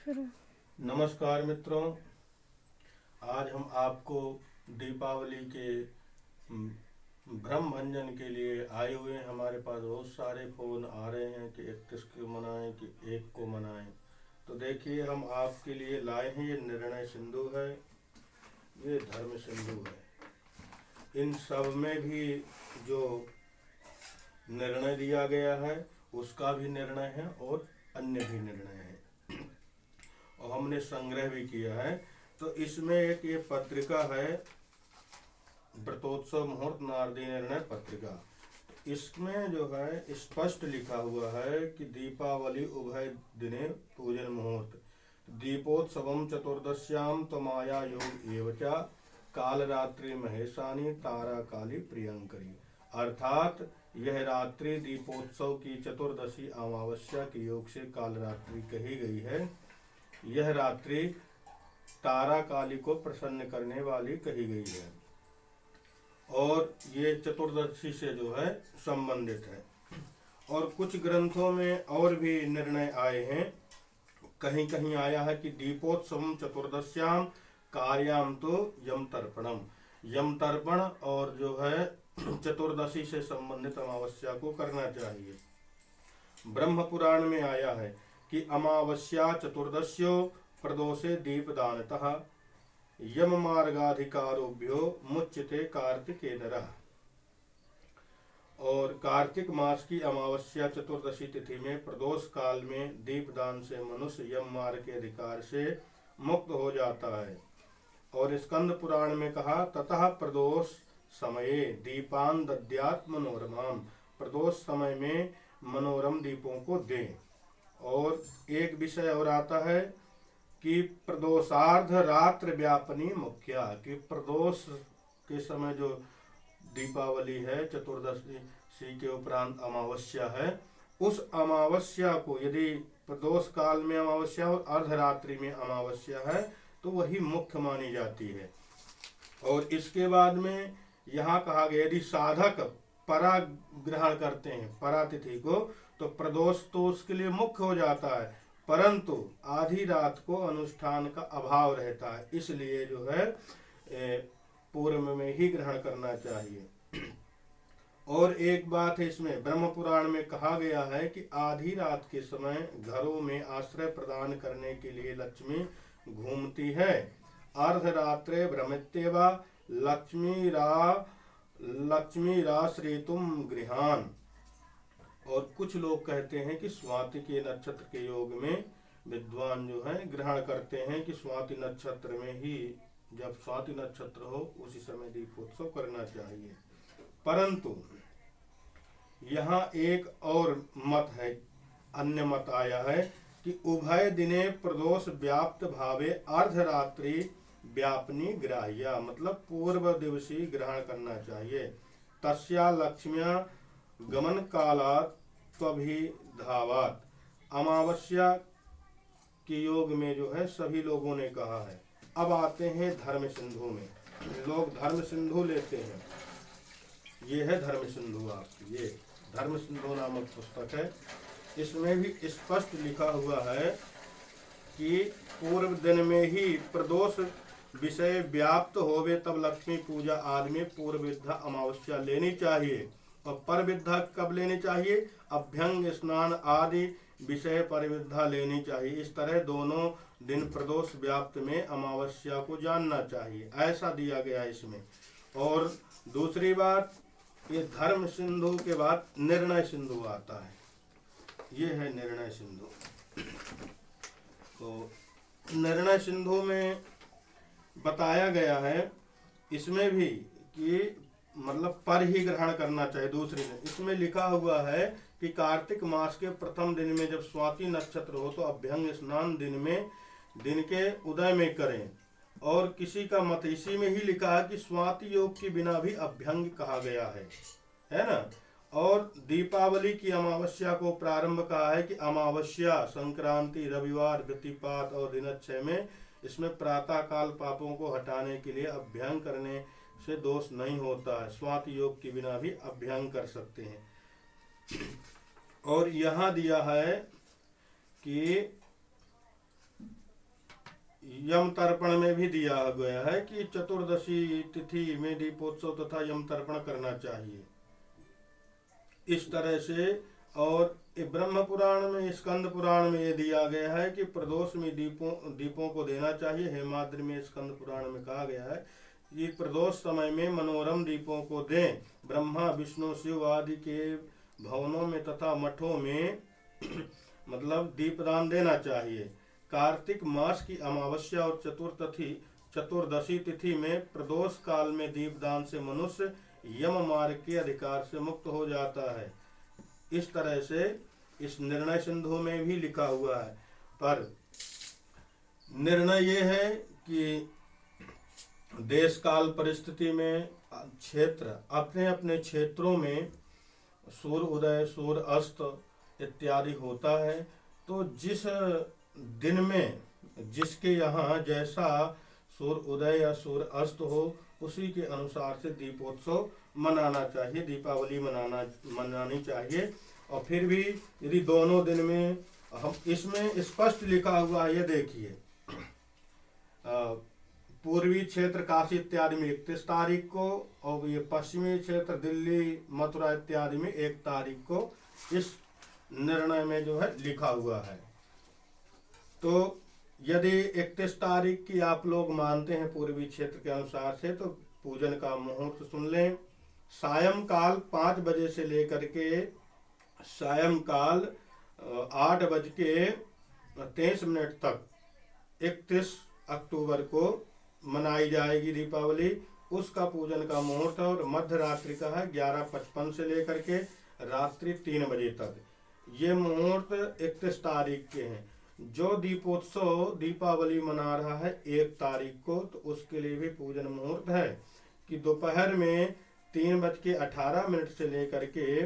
नमस्कार मित्रों, आज हम आपको दीपावली के भ्रम भंजन के लिए आए हुए हैं। हमारे पास बहुत सारे फ़ोन आ रहे हैं कि 31 को मनाएं कि 1 को मनाएं। तो देखिए, हम आपके लिए लाए हैं। ये निर्णय सिंधु है, ये धर्म सिंधु है। इन सब में भी जो निर्णय दिया गया है उसका भी निर्णय है और अन्य भी निर्णय है, और हमने संग्रह भी किया है। तो इसमें एक ये पत्रिका है, व्रतोत्सव मुहूर्त नारदी निर्णय पत्रिका। इसमें जो है स्पष्ट लिखा हुआ है कि दीपावली उभय दिने पूजन मुहूर्त दीपोत्सवम चतुर्दश्याम तमाया योग एवचा काल रात्रि महेशानी तारा काली प्रियंकरी। अर्थात यह रात्रि दीपोत्सव की चतुर्दशी अमावस्या के योग से काल रात्रि कही गई है। यह रात्रि तारा काली को प्रसन्न करने वाली कही गई है और ये चतुर्दशी से जो है संबंधित है। और कुछ ग्रंथों में और भी निर्णय आए हैं। कहीं कहीं आया है कि दीपोत्सवम चतुर्दश्याम कार्याम तो यम तर्पणम, यम तर्पण और जो है चतुर्दशी से संबंधित अमावस्या को करना चाहिए। ब्रह्म पुराण में आया है कि अमावस्या चतुर्दश्यो प्रदोषे दीपदानतः यम मार्गाधिकारोभ्यो मुच्यते कार्तिकेयनरः। और कार्तिक मास की अमावस्या चतुर्दशी तिथि में प्रदोष काल में दीपदान से मनुष्य यम मार्ग के अधिकार से मुक्त हो जाता है। और स्कंद पुराण में कहा, ततः प्रदोष समये दीपान दद्यात् मनोरमाम, प्रदोष समय में मनोरम दीपों को दें। और एक विषय और आता है कि प्रदोषार्ध रात्र व्यापनी मुख्या, कि प्रदोष के समय जो दीपावली है, चतुर्दशी के उपरांत अमावस्या है, उस अमावस्या को यदि प्रदोष काल में अमावस्या और अर्धरात्रि में अमावस्या है तो वही मुख्य मानी जाती है। और इसके बाद में यहाँ कहा गया, यदि साधक परा ग्रहण करते हैं परा तिथि को, तो प्रदोष तो उसके लिए मुख्य हो जाता है, परंतु आधी रात को अनुष्ठान का अभाव रहता है, इसलिए जो है पूर्व में ही ग्रहण करना चाहिए। और एक बात है, इसमें ब्रह्म पुराण में कहा गया है कि आधी रात के समय घरों में आश्रय प्रदान करने के लिए लक्ष्मी घूमती है। अर्धरात्रे भ्रमित्येवा लक्ष्मी राश्रितुम गृहान। और कुछ लोग कहते हैं कि स्वाति के नक्षत्र के योग में विद्वान जो है ग्रहण करते हैं कि स्वाति नक्षत्र में ही, जब स्वाति नक्षत्र हो उसी समय दीपोत्सव करना चाहिए। परंतु यहाँ एक और मत है, अन्य मत आया है कि उभय दिने प्रदोष व्याप्त भावे अर्धरात्रि व्यापनी ग्राह्या, मतलब पूर्व दिवसी ग्रहण करना चाहिए। तस्या लक्ष्म्या गमन कालात त्वभिधावात, अमावस्या के योग में जो है सभी लोगों ने कहा है। अब आते हैं धर्म सिंधु में। लोग धर्म सिंधु लेते हैं, ये है धर्म सिंधु। आपकी ये धर्म सिंधु नामक पुस्तक है। इसमें भी स्पष्ट लिखा हुआ है कि पूर्व दिन में ही प्रदोष विषय व्याप्त होवे तब लक्ष्मी पूजा आदि में पूर्व विद्या अमावस्या लेनी चाहिए। और पर विद्या कब लेनी चाहिए? अभ्यंग स्नान आदि विषय पर विद्या लेनी चाहिए। इस तरह दोनों दिन प्रदोष व्याप्त में अमावस्या को जानना चाहिए, ऐसा दिया गया इसमें। और दूसरी बात, ये धर्म सिंधु के बाद निर्णय सिंधु आता है। ये है निर्णय सिंधु। तो निर्णय सिंधु में बताया गया है इसमें भी कि मतलब पर ही ग्रहण करना चाहिए दूसरे दिन। इसमें लिखा हुआ है कि कार्तिक मास के प्रथम दिन में जब स्वाति नक्षत्र हो तो अभ्यंग स्नान दिन के उदय में करें। और किसी का मत इसी में ही लिखा है कि स्वाति योग के बिना भी अभ्यंग कहा गया है ना। और दीपावली की अमावस्या को प्रारंभ कहा है कि अमावस्या, संक्रांति, रविवार, व्यतिपात और दिनक्षय में इसमें प्रातः काल पापों को हटाने के लिए अभ्यंग करने से दोष नहीं होता है। स्वाति योग के बिना भी अभ्यंग कर सकते हैं। और यहाँ दिया है कि यम तर्पण में भी दिया गया है कि चतुर्दशी तिथि में दीपोत्सव तथा यम तर्पण करना चाहिए। इस तरह से। और ब्रह्म पुराण में, स्कंद पुराण में ये दिया गया है कि प्रदोष में दीपों को देना चाहिए। हेमाद्रि में स्कंद पुराण में कहा गया है कि प्रदोष समय में मनोरम दीपों को दें। ब्रह्मा विष्णु शिव आदि के भवनों में तथा मठों में मतलब दीपदान देना चाहिए। कार्तिक मास की अमावस्या और चतुर्दशी तिथि में प्रदोष काल में दीपदान से मनुष्य यम मार्ग के अधिकार से मुक्त हो जाता है। इस तरह से इस निर्णय सिंधु में भी लिखा हुआ है। पर निर्णय ये है कि देश काल परिस्थिति में क्षेत्र अपने अपने क्षेत्रों में सूर्य उदय सूर्य अस्त इत्यादि होता है। तो जिस दिन में जिसके यहाँ जैसा सूर्य उदय या सूर्य अस्त हो उसी के अनुसार से दीपोत्सव मनाना चाहिए, दीपावली मनानी चाहिए। और फिर भी यदि दोनों दिन में हम इसमें स्पष्ट लिखा हुआ है, ये देखिए पूर्वी क्षेत्र काशी इत्यादि में 31 तारीख को और ये पश्चिमी क्षेत्र दिल्ली मथुरा इत्यादि में 1 तारीख को इस निर्णय में जो है लिखा हुआ है। तो यदि 31 तारीख की आप लोग मानते हैं पूर्वी क्षेत्र के अनुसार से, तो पूजन का मुहूर्त सुन लें। सायंकाल 5 बजे से लेकर के सायंकाल 8:23 तक 31 अक्टूबर को मनाई जाएगी दीपावली। उसका पूजन का मुहूर्त और मध्य रात्रि का है 11:55 से लेकर के रात्रि 3 बजे तक। ये मुहूर्त 31 तारीख के हैं। जो दीपोत्सव दीपावली मना रहा है 1 तारीख को, तो उसके लिए भी पूजन मुहूर्त है कि दोपहर में 3:18 से लेकर के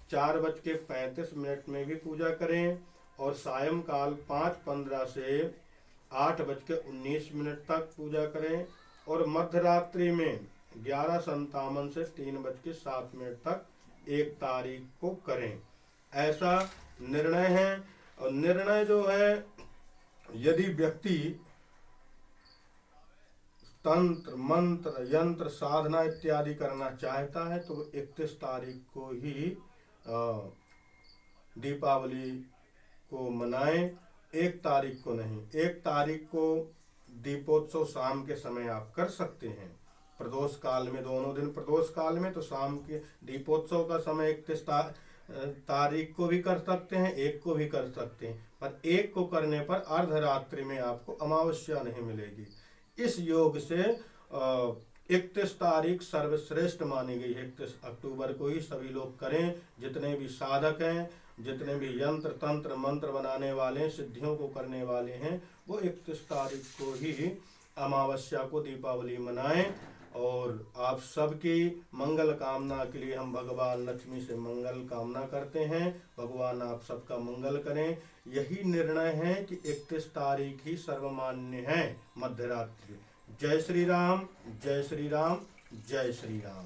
4:35 में भी पूजा करें और सायंकाल 5:15 से 8:19 तक पूजा करें और मध्य रात्रि में 11:57 से 3:07 तक 1 तारीख को करें। ऐसा निर्णय है। और निर्णय जो है, यदि व्यक्ति तंत्र मंत्र यंत्र साधना इत्यादि करना चाहता है तो 31 तारीख को ही दीपावली को मनाएं, 1 तारीख को नहीं। 1 तारीख को दीपोत्सव शाम के समय आप कर सकते हैं, प्रदोष काल में, दोनों दिन प्रदोष काल में, तो शाम के दीपोत्सव का समय 31 तारीख को भी कर सकते हैं, 1 को भी कर सकते हैं। पर 1 को करने पर अर्धरात्रि में आपको अमावस्या नहीं मिलेगी। इस योग से 31 तारीख सर्वश्रेष्ठ मानी गई है। 31 अक्टूबर को ही सभी लोग करें। जितने भी साधक हैं, जितने भी यंत्र तंत्र मंत्र बनाने वाले, सिद्धियों को करने वाले हैं, वो 31 तारीख को ही अमावस्या को दीपावली मनाएं। और आप सबकी मंगल कामना के लिए हम भगवान लक्ष्मी से मंगल कामना करते हैं। भगवान आप सबका मंगल करें। यही निर्णय है कि 31 तारीख ही सर्वमान्य है मध्यरात्रि। जय श्री राम, जय श्री राम, जय श्री राम।